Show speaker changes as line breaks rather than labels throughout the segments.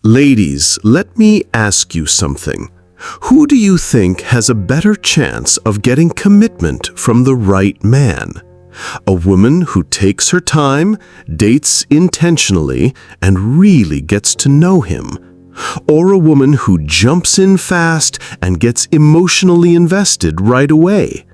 Ladies, let me ask you something. Who do you think has a better chance of getting commitment from the right man? A woman who takes her time, dates intentionally, and really gets to know him? Or a woman who jumps in fast and gets emotionally invested right away?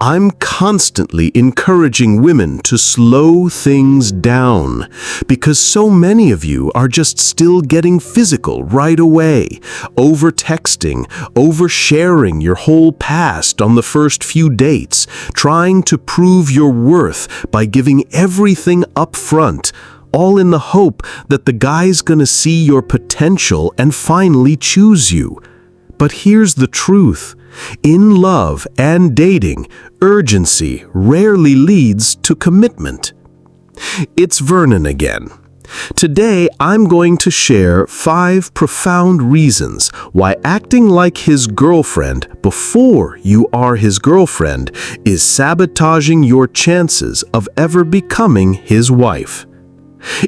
I'm constantly encouraging women to slow things down because so many of you are just still getting physical right away, over-texting, over-sharing your whole past on the first few dates, trying to prove your worth by giving everything up front, all in the hope that the guy's gonna see your potential and finally choose you. But here's the truth. In love and dating, urgency rarely leads to commitment. It's Vernon again. Today, I'm going to share 5 profound reasons why acting like his girlfriend before you are his girlfriend is sabotaging your chances of ever becoming his wife.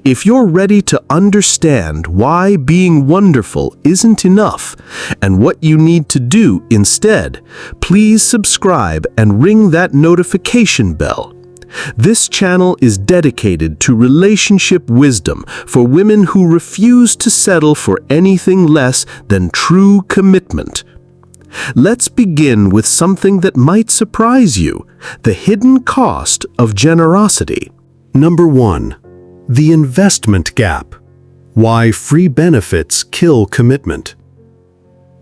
If you're ready to understand why being wonderful isn't enough and what you need to do instead, please subscribe and ring that notification bell. This channel is dedicated to relationship wisdom for women who refuse to settle for anything less than true commitment. Let's begin with something that might surprise you: the hidden cost of generosity. Number 1. The investment gap. Why free benefits kill commitment.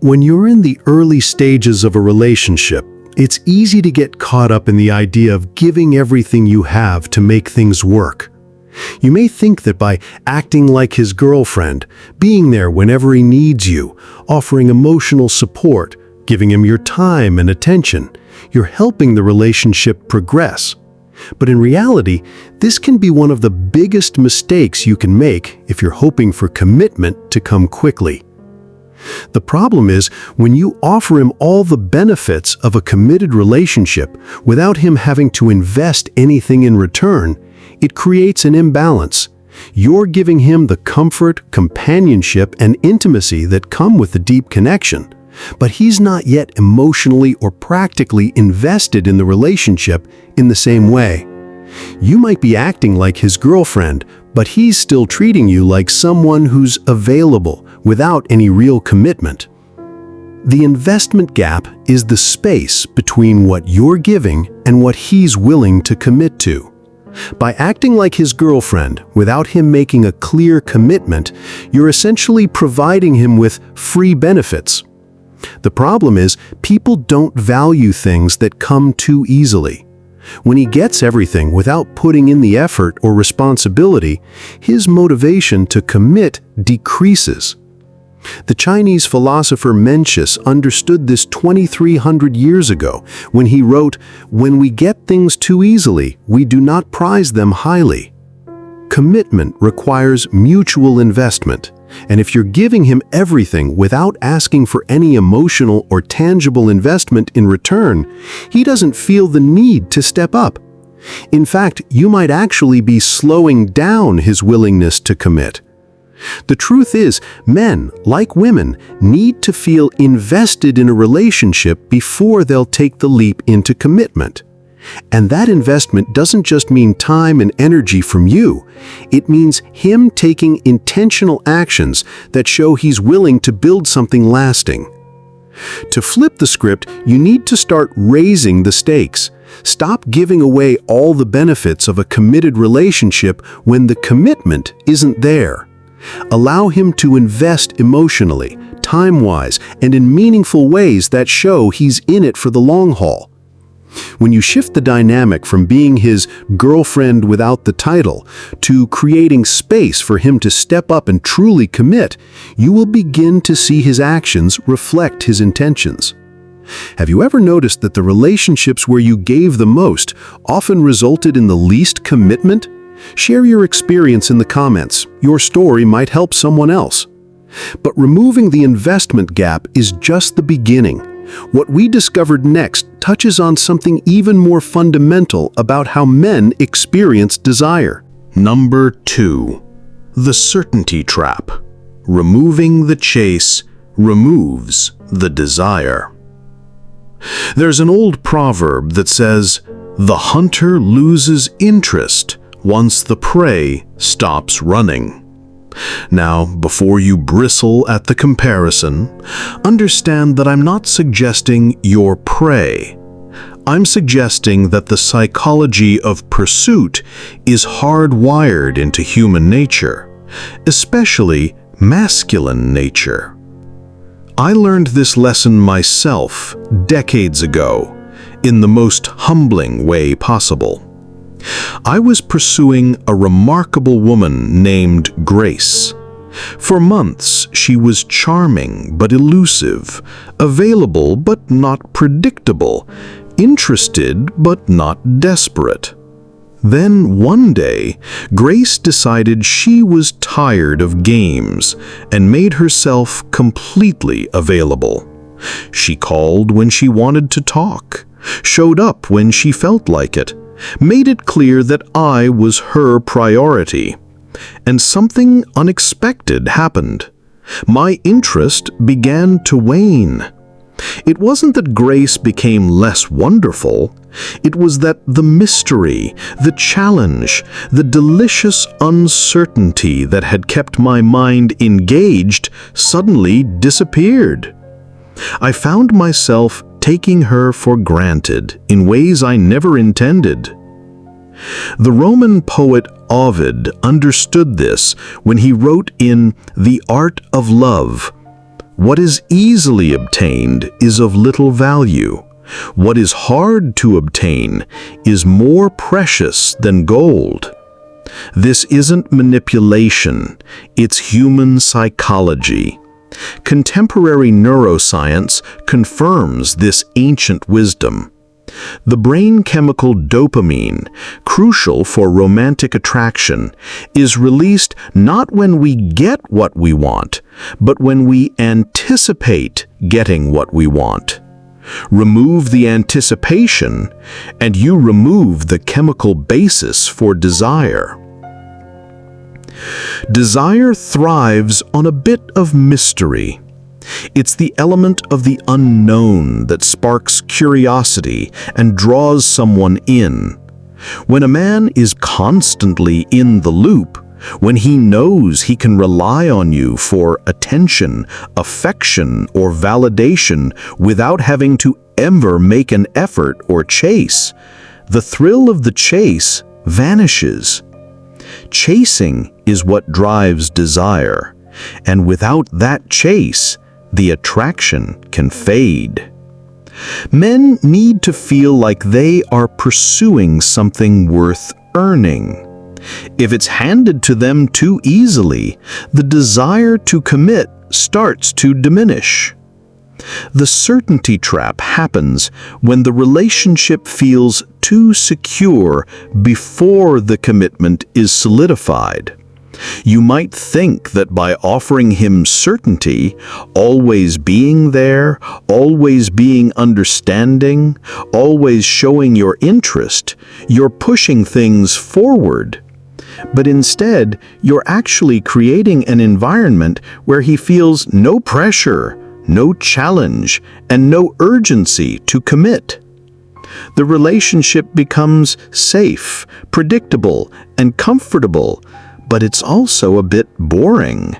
When you're in the early stages of a relationship, it's easy to get caught up in the idea of giving everything you have to make things work. You may think that by acting like his girlfriend, being there whenever he needs you, offering emotional support, giving him your time and attention, you're helping the relationship progress. But in reality, this can be one of the biggest mistakes you can make if you're hoping for commitment to come quickly. The problem is, when you offer him all the benefits of a committed relationship without him having to invest anything in return, it creates an imbalance. You're giving him the comfort, companionship, and intimacy that come with the deep connection, but he's not yet emotionally or practically invested in the relationship in the same way. You might be acting like his girlfriend, but he's still treating you like someone who's available without any real commitment. The investment gap is the space between what you're giving and what he's willing to commit to. By acting like his girlfriend without him making a clear commitment, you're essentially providing him with free benefits. The problem is, people don't value things that come too easily. When he gets everything without putting in the effort or responsibility, his motivation to commit decreases. The Chinese philosopher Mencius understood this 2,300 years ago when he wrote, "When we get things too easily, we do not prize them highly." Commitment requires mutual investment. And if you're giving him everything without asking for any emotional or tangible investment in return, he doesn't feel the need to step up. In fact, you might actually be slowing down his willingness to commit. The truth is, men, like women, need to feel invested in a relationship before they'll take the leap into commitment. And that investment doesn't just mean time and energy from you. It means him taking intentional actions that show he's willing to build something lasting. To flip the script, you need to start raising the stakes. Stop giving away all the benefits of a committed relationship when the commitment isn't there. Allow him to invest emotionally, time-wise, and in meaningful ways that show he's in it for the long haul. When you shift the dynamic from being his girlfriend without the title to creating space for him to step up and truly commit, you will begin to see his actions reflect his intentions. Have you ever noticed that the relationships where you gave the most often resulted in the least commitment? Share your experience in the comments. Your story might help someone else. But removing the investment gap is just the beginning. What we discovered next touches on something even more fundamental about how men experience desire. Number 2. The certainty trap. removing the chase removes the desire. There's an old proverb that says, "The hunter loses interest once the prey stops running." Now, before you bristle at the comparison, understand that I'm not suggesting you're prey. I'm suggesting that the psychology of pursuit is hardwired into human nature, especially masculine nature. I learned this lesson myself decades ago, in the most humbling way possible. I was pursuing a remarkable woman named Grace. For months, she was charming but elusive, available but not predictable, interested but not desperate. Then one day, Grace decided she was tired of games and made herself completely available. She called when she wanted to talk, showed up when she felt like it, made it clear that I was her priority. And something unexpected happened. My interest began to wane. It wasn't that Grace became less wonderful. It was that the mystery, the challenge, the delicious uncertainty that had kept my mind engaged suddenly disappeared. I found myself taking her for granted in ways I never intended. The Roman poet Ovid understood this when he wrote in The Art of Love, "What is easily obtained is of little value. What is hard to obtain is more precious than gold." This isn't manipulation, it's human psychology. Contemporary neuroscience confirms this ancient wisdom. The brain chemical dopamine, crucial for romantic attraction, is released not when we get what we want, but when we anticipate getting what we want. Remove the anticipation, and you remove the chemical basis for desire. Desire thrives on a bit of mystery. It's the element of the unknown that sparks curiosity and draws someone in. When a man is constantly in the loop, when he knows he can rely on you for attention, affection, or validation without having to ever make an effort or chase, the thrill of the chase vanishes. Chasing is what drives desire, and without that chase, the attraction can fade. Men need to feel like they are pursuing something worth earning. If it's handed to them too easily, the desire to commit starts to diminish. The certainty trap happens when the relationship feels too secure before the commitment is solidified. You might think that by offering him certainty, always being there, always being understanding, always showing your interest, you're pushing things forward. But instead, you're actually creating an environment where he feels no pressure, no challenge, and no urgency to commit. The relationship becomes safe, predictable, and comfortable, but it's also a bit boring.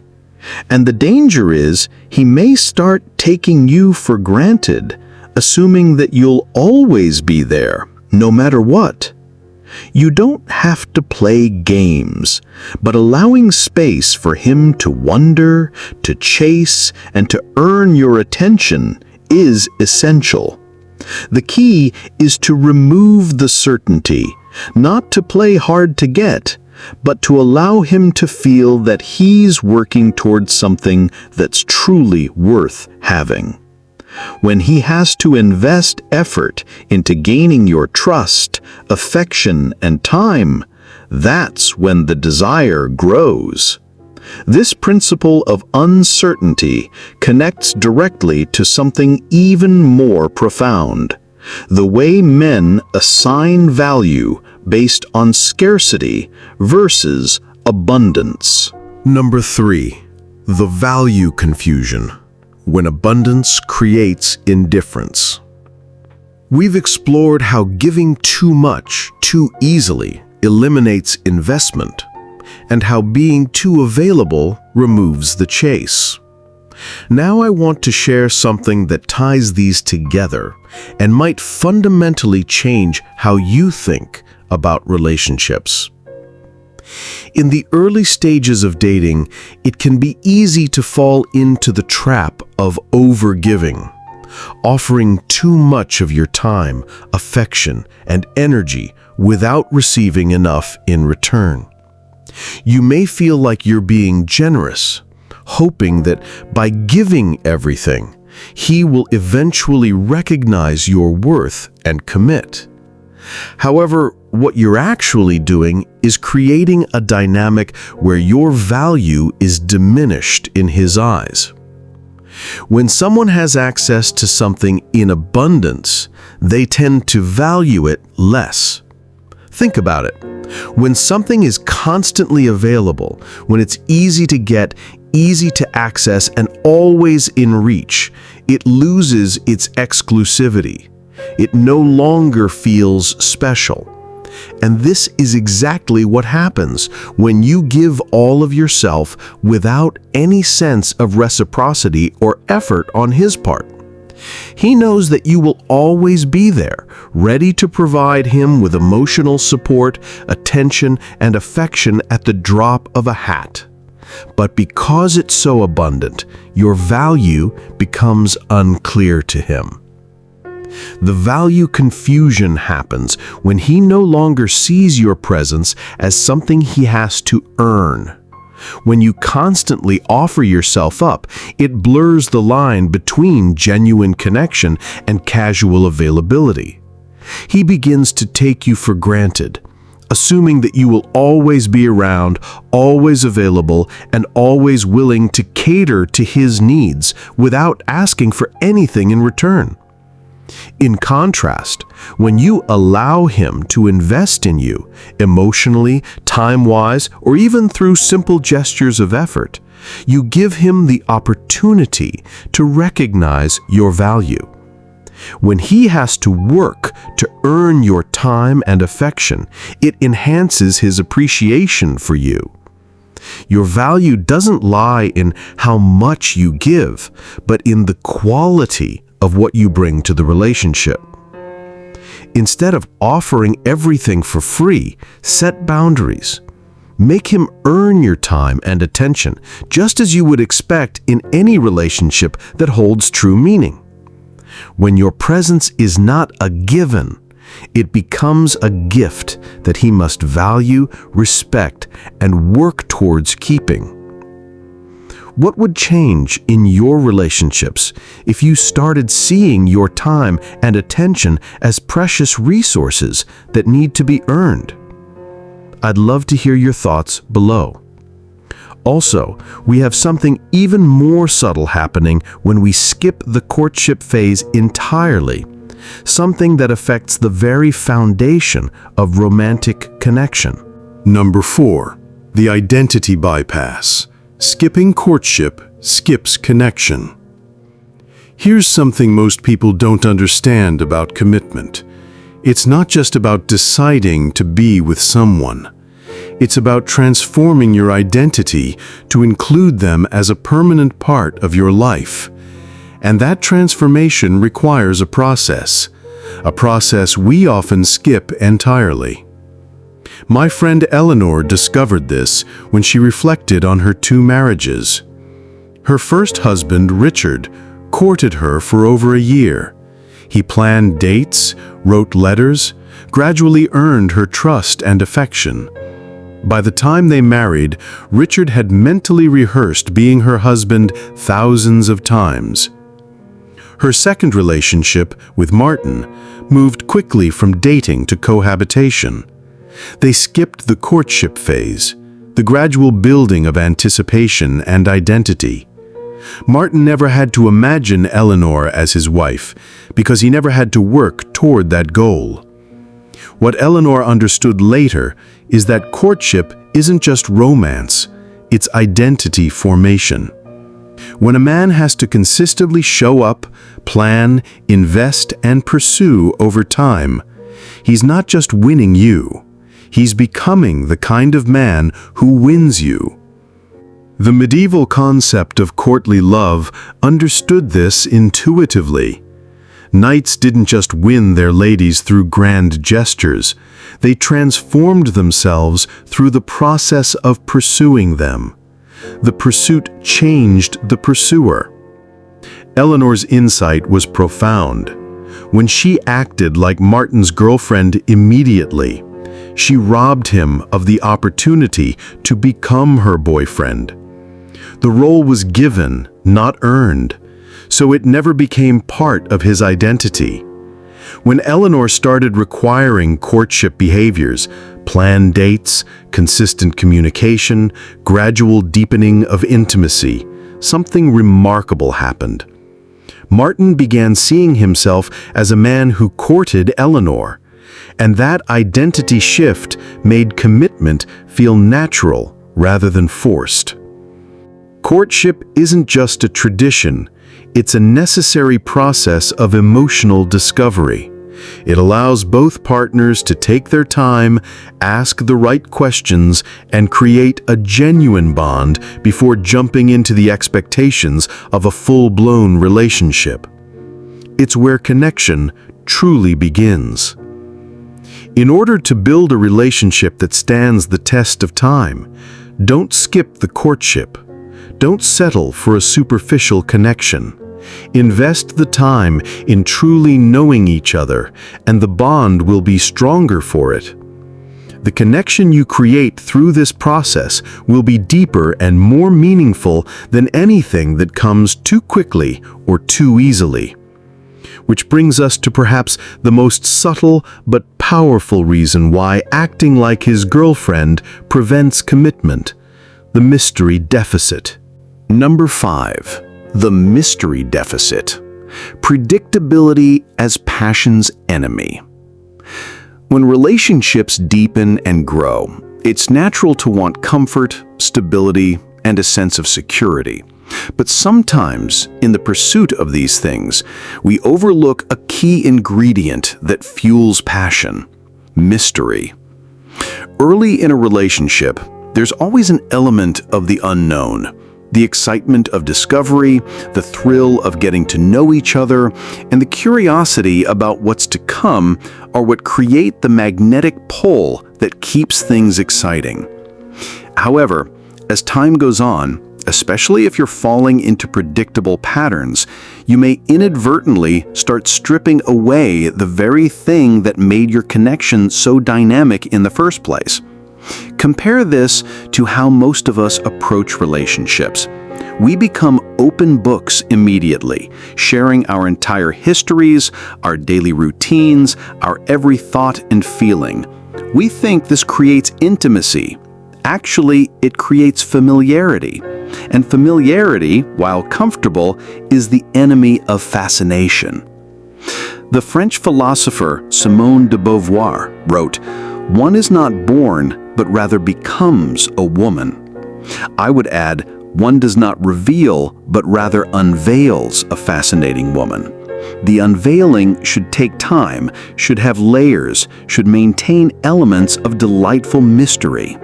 And the danger is he may start taking you for granted, assuming that you'll always be there, no matter what. You don't have to play games, but allowing space for him to wonder, to chase, and to earn your attention is essential. The key is to remove the certainty, not to play hard to get, but to allow him to feel that he's working towards something that's truly worth having. When he has to invest effort into gaining your trust, affection, and time, that's when the desire grows. This principle of uncertainty connects directly to something even more profound: the way men assign value based on scarcity versus abundance. Number 3. The value confusion, when abundance creates indifference. We've explored how giving too much, too easily, eliminates investment, and how being too available removes the chase. Now I want to share something that ties these together and might fundamentally change how you think about relationships. In the early stages of dating, it can be easy to fall into the trap of overgiving, offering too much of your time, affection, and energy without receiving enough in return. You may feel like you're being generous, hoping that by giving everything, he will eventually recognize your worth and commit. However, what you're actually doing is creating a dynamic where your value is diminished in his eyes. When someone has access to something in abundance, they tend to value it less. Think about it. When something is constantly available, when it's easy to get, easy to access, and always in reach, it loses its exclusivity. It no longer feels special. And this is exactly what happens when you give all of yourself without any sense of reciprocity or effort on his part. He knows that you will always be there, ready to provide him with emotional support, attention, and affection at the drop of a hat. But because it's so abundant, your value becomes unclear to him. The value confusion happens when he no longer sees your presence as something he has to earn. When you constantly offer yourself up, it blurs the line between genuine connection and casual availability. He begins to take you for granted, assuming that you will always be around, always available, and always willing to cater to his needs without asking for anything in return. In contrast, when you allow him to invest in you, emotionally, time-wise, or even through simple gestures of effort, you give him the opportunity to recognize your value. When he has to work to earn your time and affection, it enhances his appreciation for you. Your value doesn't lie in how much you give, but in the quality of what you bring to the relationship. Instead of offering everything for free, set boundaries. Make him earn your time and attention, just as you would expect in any relationship that holds true meaning. When your presence is not a given, it becomes a gift that he must value, respect, and work towards keeping. What would change in your relationships if you started seeing your time and attention as precious resources that need to be earned? I'd love to hear your thoughts below. Also, we have something even more subtle happening when we skip the courtship phase entirely, something that affects the very foundation of romantic connection.
Number 4. The identity bypass. Skipping courtship skips connection. Here's something most people don't understand about commitment. It's not just about deciding to be with someone. It's about transforming your identity to include them as a permanent part of your life. And that transformation requires a process we often skip entirely. My friend Eleanor discovered this when she reflected on her 2 marriages. Her first husband, Richard, courted her for over a year. He planned dates, wrote letters, gradually earned her trust and affection. By the time they married, Richard had mentally rehearsed being her husband thousands of times. Her second relationship, with Martin, moved quickly from dating to cohabitation. They skipped the courtship phase, the gradual building of anticipation and identity. Martin never had to imagine Eleanor as his wife because he never had to work toward that goal. What Eleanor understood later is that courtship isn't just romance, it's identity formation. When a man has to consistently show up, plan, invest, and pursue over time, he's not just winning you, he's becoming the kind of man who wins you. The medieval concept of courtly love understood this intuitively. Knights didn't just win their ladies through grand gestures, they transformed themselves through the process of pursuing them. The pursuit changed the pursuer. Eleanor's insight was profound. When she acted like Martin's girlfriend immediately, she robbed him of the opportunity to become her boyfriend. The role was given, not earned, so it never became part of his identity. When Eleanor started requiring courtship behaviors, planned dates, consistent communication, gradual deepening of intimacy, something remarkable happened. Martin began seeing himself as a man who courted Eleanor, and that identity shift made commitment feel natural rather than forced. Courtship isn't just a tradition, it's a necessary process of emotional discovery. It allows both partners to take their time, ask the right questions, and create a genuine bond before jumping into the expectations of a full-blown relationship. It's where connection truly begins. In order to build a relationship that stands the test of time, don't skip the courtship. Don't settle for a superficial connection. Invest the time in truly knowing each other, and the bond will be stronger for it. The connection you create through this process will be deeper and more meaningful than anything that comes too quickly or too easily. Which brings us to perhaps the most subtle but powerful reason why acting like his girlfriend prevents commitment: the mystery deficit.
Number 5. The mystery deficit. Predictability as passion's enemy. When relationships deepen and grow, it's natural to want comfort, stability, and a sense of security. But sometimes, in the pursuit of these things, we overlook a key ingredient that fuels passion: mystery. Early in a relationship, there's always an element of the unknown. The excitement of discovery, the thrill of getting to know each other, and the curiosity about what's to come are what create the magnetic pull that keeps things exciting. However, as time goes on, especially if you're falling into predictable patterns, you may inadvertently start stripping away the very thing that made your connection so dynamic in the first place. Compare this to how most of us approach relationships. We become open books immediately, sharing our entire histories, our daily routines, our every thought and feeling. We think this creates intimacy. Actually, it creates familiarity. And familiarity, while comfortable, is the enemy of fascination. The French philosopher Simone de Beauvoir wrote, "One is not born, but rather becomes a woman." I would add, one does not reveal, but rather unveils a fascinating woman. The unveiling should take time, should have layers, should maintain elements of delightful mystery.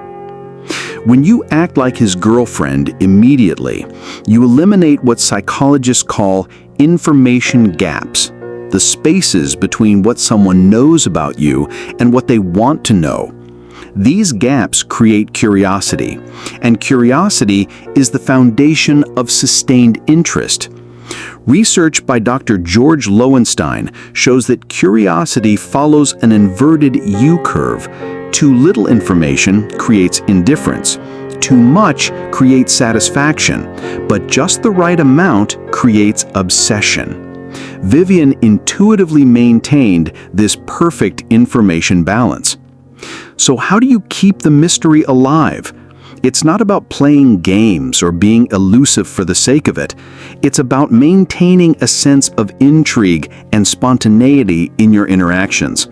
When you act like his girlfriend immediately, you eliminate what psychologists call information gaps, the spaces between what someone knows about you and what they want to know. These gaps create curiosity, and curiosity is the foundation of sustained interest. Research by Dr. George Lowenstein shows that curiosity follows an inverted U-curve. Too little information creates indifference. Too much creates satisfaction, but just the right amount creates obsession. Vivian intuitively maintained this perfect information balance. So how do you keep the mystery alive? It's not about playing games or being elusive for the sake of it. It's about maintaining a sense of intrigue and spontaneity in your interactions.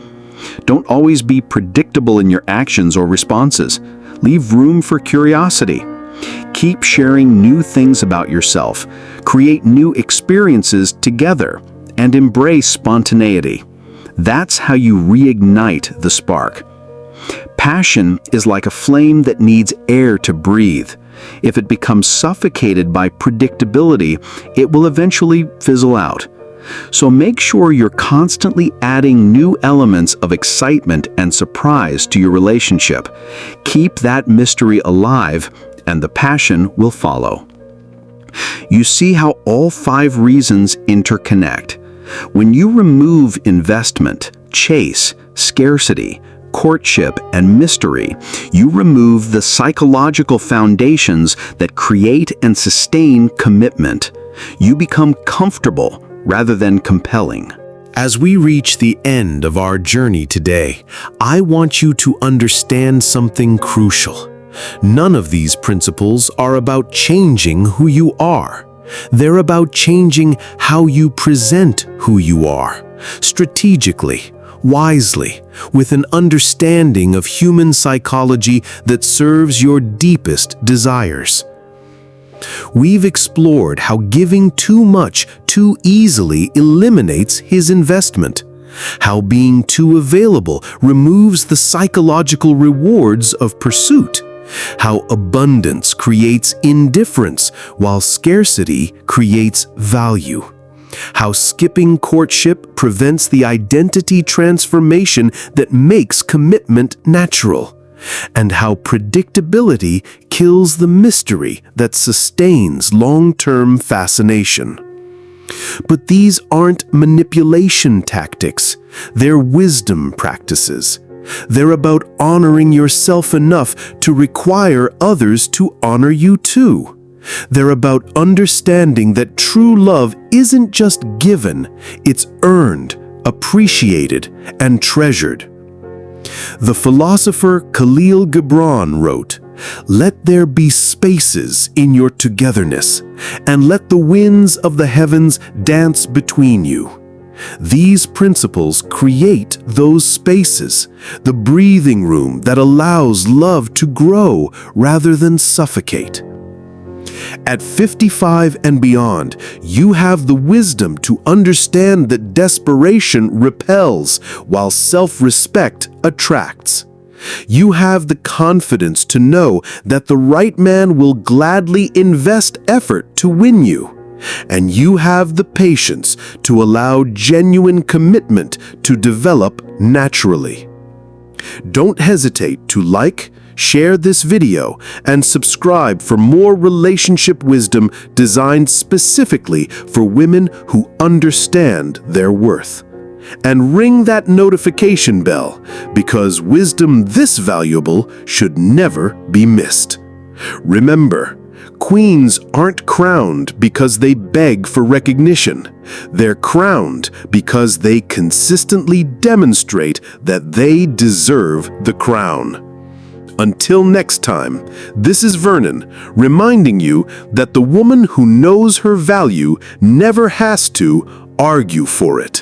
Don't always be predictable in your actions or responses. Leave room for curiosity.
Keep sharing new things about yourself, create new experiences together, and embrace spontaneity. That's how you reignite the spark. Passion is like a flame that needs air to breathe. If it becomes suffocated by predictability, it will eventually fizzle out. So make sure you're constantly adding new elements of excitement and surprise to your relationship. Keep that mystery alive, and the passion will follow. You see how all 5 reasons interconnect. When you remove investment, chase, scarcity, courtship, and mystery, you remove the psychological foundations that create and sustain commitment. You become comfortable rather than compelling.
As we reach the end of our journey today, I want you to understand something crucial. None of these principles are about changing who you are. They're about changing how you present who you are, strategically, wisely, with an understanding of human psychology that serves your deepest desires. We've explored how giving too much too easily eliminates his investment, how being too available removes the psychological rewards of pursuit, how abundance creates indifference while scarcity creates value, how skipping courtship prevents the identity transformation that makes commitment natural, and how predictability kills the mystery that sustains long-term fascination. But these aren't manipulation tactics, they're wisdom practices. They're about honoring yourself enough to require others to honor you too. They're about understanding that true love isn't just given, it's earned, appreciated, and treasured. The philosopher Khalil Gibran wrote, "Let there be spaces in your togetherness, and let the winds of the heavens dance between you." These principles create those spaces, the breathing room that allows love to grow rather than suffocate. At 55 and beyond, you have the wisdom to understand that desperation repels while self-respect attracts. You have the confidence to know that the right man will gladly invest effort to win you. And you have the patience to allow genuine commitment to develop naturally. Don't hesitate to like, share this video, and subscribe for more relationship wisdom designed specifically for women who understand their worth. And ring that notification bell, because wisdom this valuable should never be missed. Remember, queens aren't crowned because they beg for recognition. They're crowned because they consistently demonstrate that they deserve the crown. Until next time, this is Vernon, reminding you that the woman who knows her value never has to argue for it.